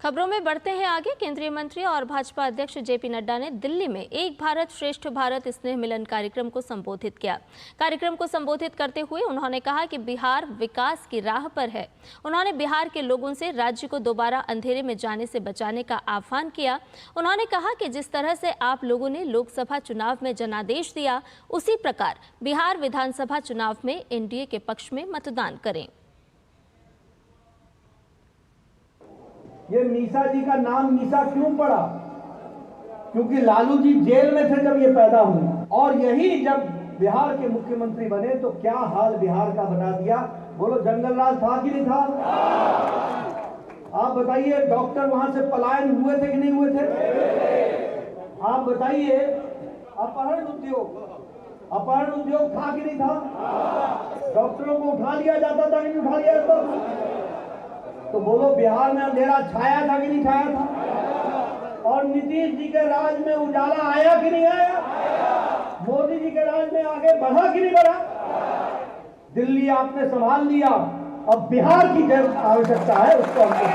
खबरों में बढ़ते हैं आगे। केंद्रीय मंत्री और भाजपा अध्यक्ष जेपी नड्डा ने दिल्ली में एक भारत श्रेष्ठ भारत स्नेह मिलन कार्यक्रम को संबोधित किया। कार्यक्रम को संबोधित करते हुए उन्होंने कहा कि बिहार विकास की राह पर है। उन्होंने बिहार के लोगों से राज्य को दोबारा अंधेरे में जाने से बचाने का आह्वान किया। उन्होंने कहा कि जिस तरह से आप लोगों ने लोकसभा चुनाव में जनादेश दिया, उसी प्रकार बिहार विधानसभा चुनाव में एनडीए के पक्ष में मतदान करें। ये मीसा जी का नाम मीसा क्यों पड़ा? क्योंकि लालू जी जेल में थे जब ये पैदा हुए, और यही जब बिहार के मुख्यमंत्री बने तो क्या हाल बिहार का बना दिया। बोलो, जंगल राज था कि नहीं था? आप बताइए, डॉक्टर वहां से पलायन हुए थे कि नहीं हुए थे? आप बताइए, अपहरण उद्योग था कि नहीं था? डॉक्टरों को उठा लिया जाता था कि नहीं उठा लिया जाता? तो बोलो, बिहार में अंधेरा छाया था कि नहीं छाया था? और नीतीश जी के राज में उजाला आया कि नहीं आया? मोदी जी के राज में आगे बढ़ा कि नहीं बढ़ा? दिल्ली आपने संभाल लिया, अब बिहार की जो आवश्यकता है उसको हमको